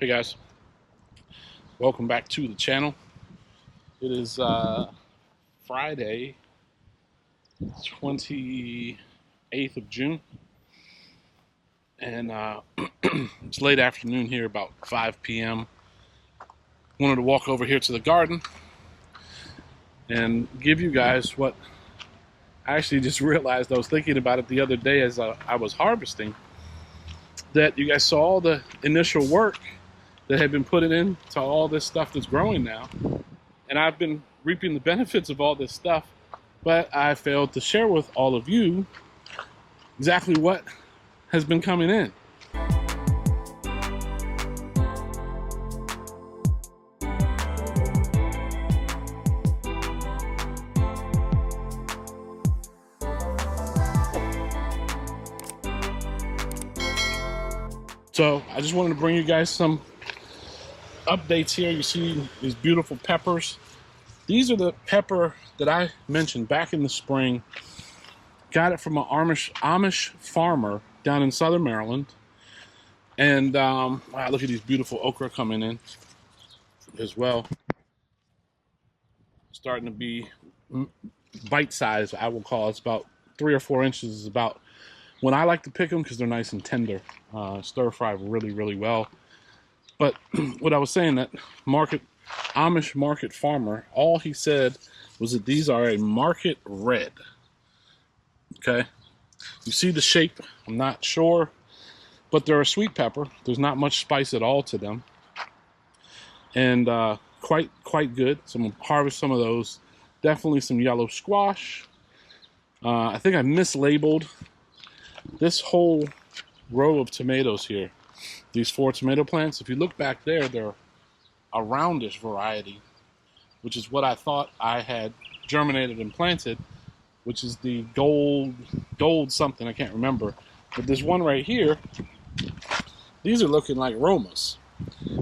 Hey guys, welcome back to the channel. It is Friday, 28th of June, and it's late afternoon here, about 5 p.m. Wanted to walk over here to the garden and give you guys what I actually just realized. I was thinking about it the other day as I was harvesting, that you guys saw all the initial work that had been put into all this stuff that's growing now. And I've been reaping the benefits of all this stuff, but I failed to share with all of you exactly what has been coming in. So I just wanted to bring you guys some updates here. You see these beautiful peppers. These are the pepper that I mentioned back in the spring. Got it from an Amish farmer down in southern Maryland. And wow, look at these beautiful okra coming in as well. Starting to be bite-sized, I will call it. It's about 3 or 4 inches is about when I like to pick them, because they're nice and tender. Stir fry really, really well. But what I was saying, that Amish market farmer, all he said was that these are a market red. Okay, you see the shape, I'm not sure, but they're a sweet pepper. There's not much spice at all to them, and quite good. So I'm gonna harvest some of those. Definitely some yellow squash. I think I mislabeled this whole row of tomatoes here. These 4 tomato plants, if you look back there, they're a roundish variety, which is what I thought I had germinated and planted, which is the gold something, I can't remember. But this one right here, these are looking like Romas,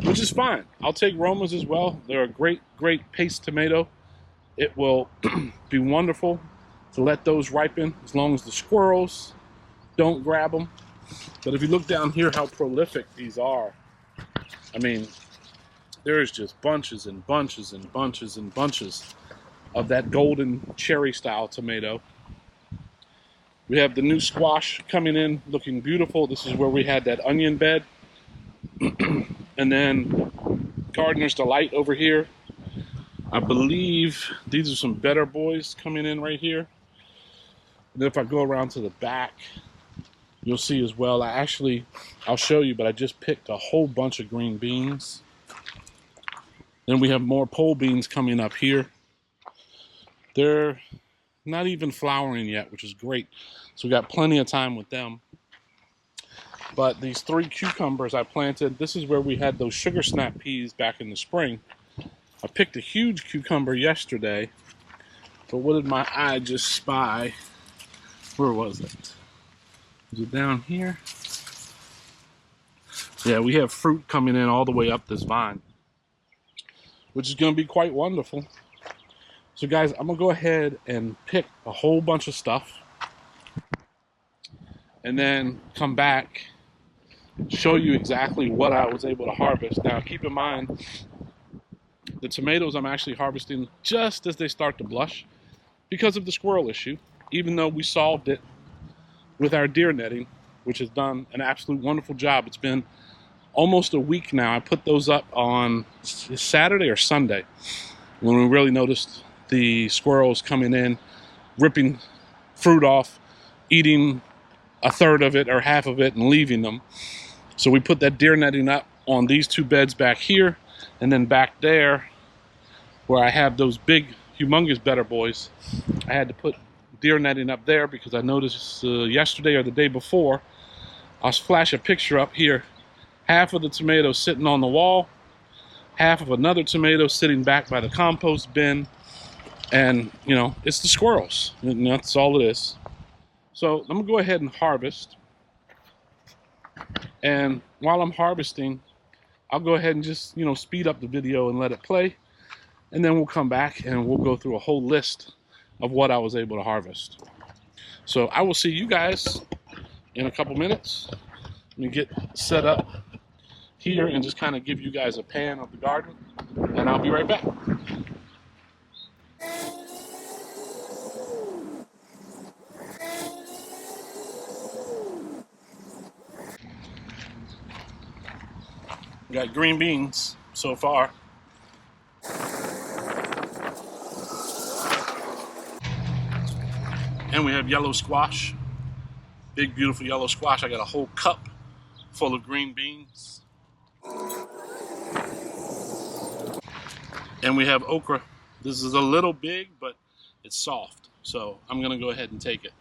which is fine. I'll take Romas as well. They're a great paste tomato. It will be wonderful to let those ripen as long as the squirrels don't grab them. But if you look down here how prolific these are, I mean, there's just bunches and bunches and bunches and bunches of that golden cherry style tomato. We have the new squash coming in looking beautiful. This is where we had that onion bed. And then Gardener's Delight over here. I believe these are some better boys coming in right here. And then if I go around to the back, you'll see as well. I'll show you, but I just picked a whole bunch of green beans. Then we have more pole beans coming up here. They're not even flowering yet, which is great. So we got plenty of time with them. But these 3 cucumbers I planted, this is where we had those sugar snap peas back in the spring. I picked a huge cucumber yesterday, but what did my eye just spy? Where was it? Is it down here? Yeah, we have fruit coming in all the way up this vine, which is going to be quite wonderful. So guys, I'm going to go ahead and pick a whole bunch of stuff and then come back, show you exactly what I was able to harvest. Now, keep in mind, the tomatoes I'm actually harvesting just as they start to blush because of the squirrel issue, even though we solved it with our deer netting, which has done an absolute wonderful job. It's been almost a week now. I put those up on Saturday or Sunday when we really noticed the squirrels coming in, ripping fruit off, eating a third of it or half of it and leaving them. So we put that deer netting up on these 2 beds back here, and then back there where I have those big humongous better boys, I had to put deer netting up there because I noticed yesterday or the day before, I'll flash a picture up here, half of the tomatoes sitting on the wall, half of another tomato sitting back by the compost bin, and you know, it's the squirrels, and that's all it is. So I'm gonna go ahead and harvest, and while I'm harvesting, I'll go ahead and just, you know, speed up the video and let it play, and then we'll come back and we'll go through a whole list of what I was able to harvest. So I will see you guys in a couple minutes. Let me get set up here and just kind of give you guys a pan of the garden, and I'll be right back. We got green beans so far. And we have yellow squash. Big, beautiful yellow squash. I got a whole cup full of green beans. And we have okra. This is a little big, but it's soft. So I'm gonna go ahead and take it.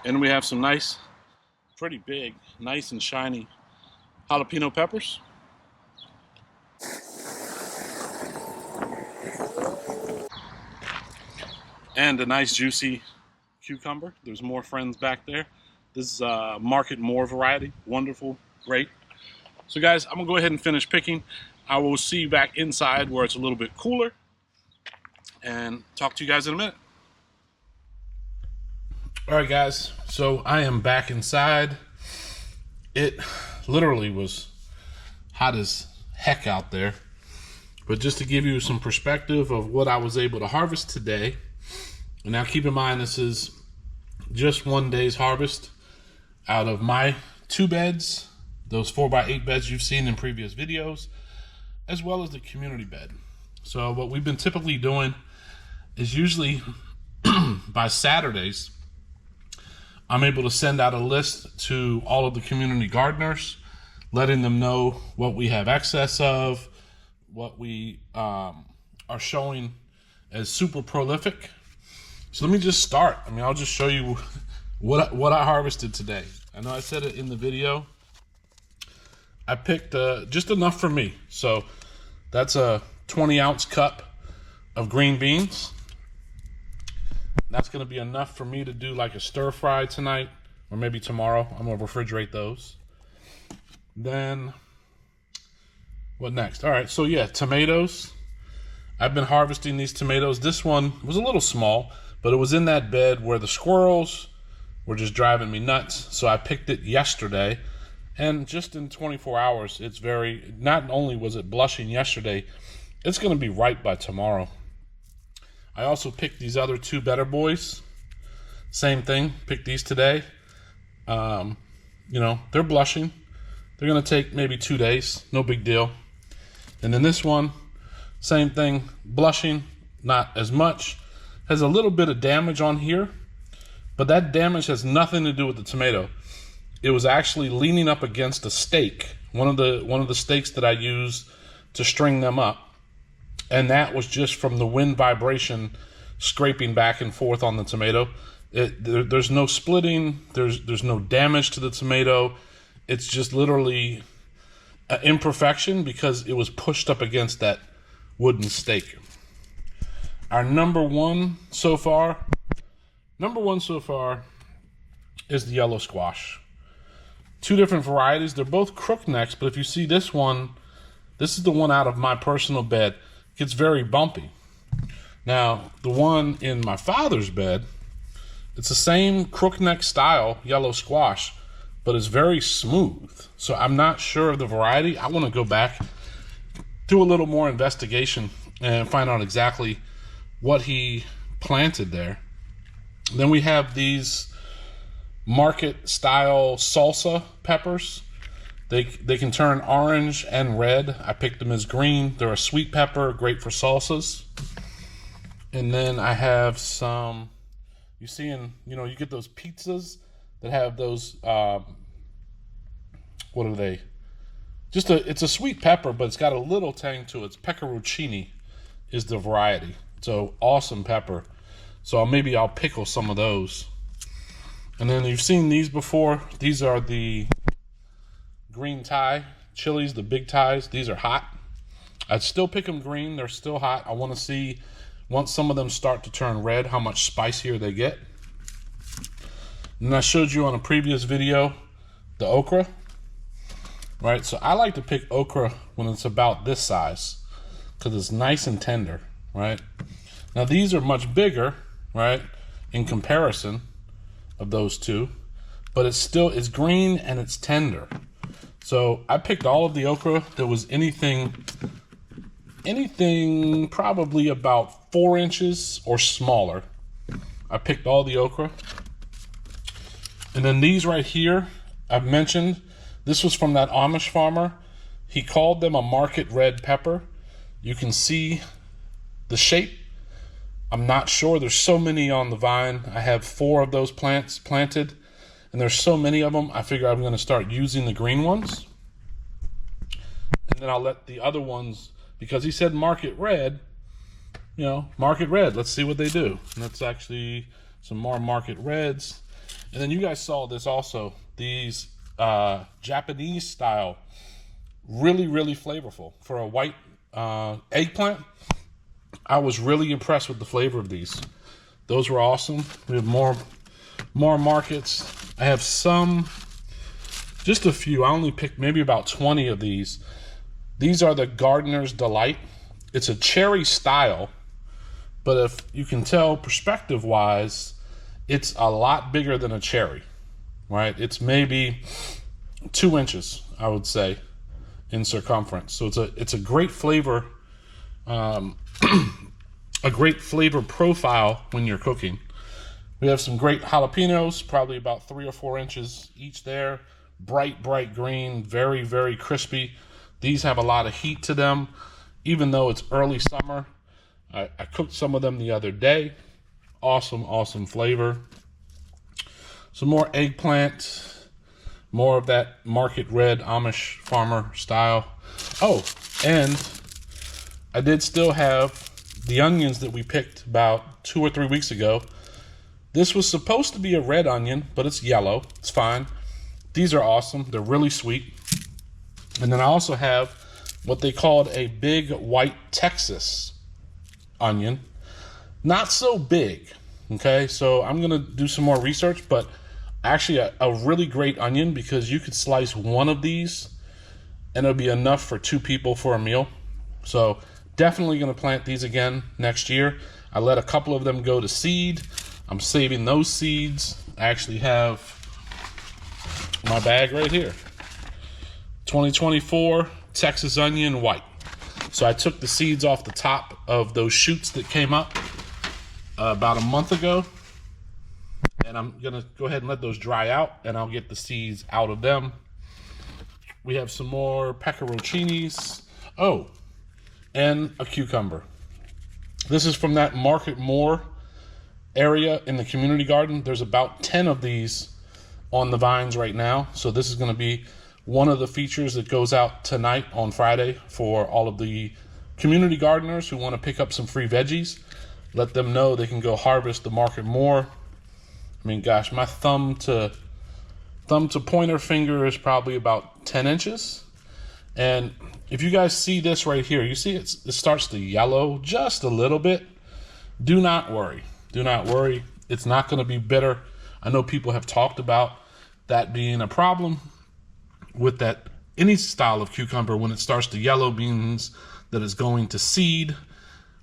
And we have some nice, pretty big, nice and shiny jalapeno peppers. And a nice juicy cucumber. There's more friends back there. This is a Market More variety. Wonderful, great. So guys, I'm gonna go ahead and finish picking. I will see you back inside where it's a little bit cooler and talk to you guys in a minute. All right, guys, so I am back inside. It literally was hot as heck out there. But just to give you some perspective of what I was able to harvest today, and now keep in mind this is just one day's harvest out of my 2 beds, those 4x8 beds you've seen in previous videos, as well as the community bed. So what we've been typically doing is usually by Saturdays, I'm able to send out a list to all of the community gardeners, letting them know what we have excess of, what we are showing as super prolific. So let me just start. I mean, I'll just show you what I harvested today. I know I said it in the video. I picked just enough for me. So that's a 20-ounce cup of green beans. That's going to be enough for me to do like a stir fry tonight, or maybe tomorrow. I'm going to refrigerate those. Then, what next? All right, so yeah, tomatoes. I've been harvesting these tomatoes. This one was a little small, but it was in that bed where the squirrels were just driving me nuts. So I picked it yesterday, and just in 24 hours, it's not only was it blushing yesterday, it's going to be ripe by tomorrow. I also picked these other 2 Better Boys. Same thing, picked these today. You know, they're blushing. They're going to take maybe 2 days, no big deal. And then this one, same thing, blushing, not as much. Has a little bit of damage on here, but that damage has nothing to do with the tomato. It was actually leaning up against a stake, one of the stakes that I use to string them up. And that was just from the wind vibration scraping back and forth on the tomato. There's no splitting. There's no damage to the tomato. It's just literally an imperfection because it was pushed up against that wooden stake. Our number one so far is the yellow squash. 2 different varieties. They're both crook necks, but if you see this one, this is the one out of my personal bed. It's very bumpy. Now, the one in my father's bed, it's the same crook neck style yellow squash, but it's very smooth. So I'm not sure of the variety. I want to go back, do a little more investigation, and find out exactly what he planted there. Then we have these market style salsa peppers. They can turn orange and red. I picked them as green. They're a sweet pepper, great for salsas. And then I have some, you get those pizzas that have those, what are they? It's a sweet pepper, but it's got a little tang to it. It's pecorocini is the variety. So awesome pepper. So maybe I'll pickle some of those. And then you've seen these before. These are the green Thai chilies, the big Thais. These are hot. I'd still pick them green. They're still hot. I want to see, once some of them start to turn red, how much spicier they get. And I showed you on a previous video the okra, right? So I like to pick okra when it's about this size because it's nice and tender, right? Now these are much bigger, right, in comparison. of those two, but it's green and it's tender. So I picked all of the okra that was anything probably about 4 inches or smaller. I picked all the okra. And then these right here, I've mentioned, this was from that Amish farmer. He called them a market red pepper. You can see the shape. I'm not sure. There's so many on the vine. I have 4 of those plants planted, and there's so many of them. I figure I'm going to start using the green ones. And then I'll let the other ones, because he said market red, market red. Let's see what they do. And that's actually some more market reds. And then you guys saw this also. These Japanese style, really, really flavorful. For a white eggplant, I was really impressed with the flavor of these. Those were awesome. We have more markets. I have some, just a few. I only picked maybe about 20 of these. These are the Gardener's Delight. It's a cherry style, but if you can tell perspective-wise, it's a lot bigger than a cherry, right? It's maybe 2 inches, I would say, in circumference. So it's a great flavor, a great flavor profile when you're cooking. We have some great jalapenos, probably about 3 or 4 inches each there. Bright green, very, very crispy. These have a lot of heat to them, even though it's early summer. I cooked some of them the other day. Awesome flavor. Some more eggplant, more of that market red Amish farmer style. Oh, and I did still have the onions that we picked about 2 or 3 weeks ago. This was supposed to be a red onion, but it's yellow. It's fine. These are awesome. They're really sweet. And then I also have what they called a big white Texas onion. Not so big, okay? So I'm going to do some more research, but actually a really great onion, because you could slice one of these and it'll be enough for 2 people for a meal. So definitely going to plant these again next year. I let a couple of them go to seed. I'm saving those seeds. I actually have my bag right here. 2024 Texas onion white. So I took the seeds off the top of those shoots that came up about a month ago. And I'm going to go ahead and let those dry out, and I'll get the seeds out of them. We have some more pecperoncinis. Oh, and a cucumber. This is from that Market Moore area in the community garden. There's about 10 of these on the vines right now. So this is going to be one of the features that goes out tonight on Friday for all of the community gardeners who want to pick up some free veggies. Let them know they can go harvest the Market Moore. I mean, gosh, my thumb to pointer finger is probably about 10 inches. And if you guys see this right here, you see it starts to yellow just a little bit. Do not worry. Do not worry. It's not going to be bitter. I know people have talked about that being a problem with that. Any style of cucumber, when it starts to yellow, means that it's going to seed.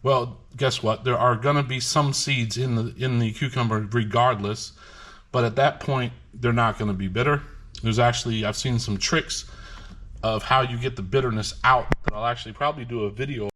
Well, guess what? There are going to be some seeds in the cucumber regardless, but at that point, they're not going to be bitter. I've seen some tricks of how you get the bitterness out that I'll actually probably do a video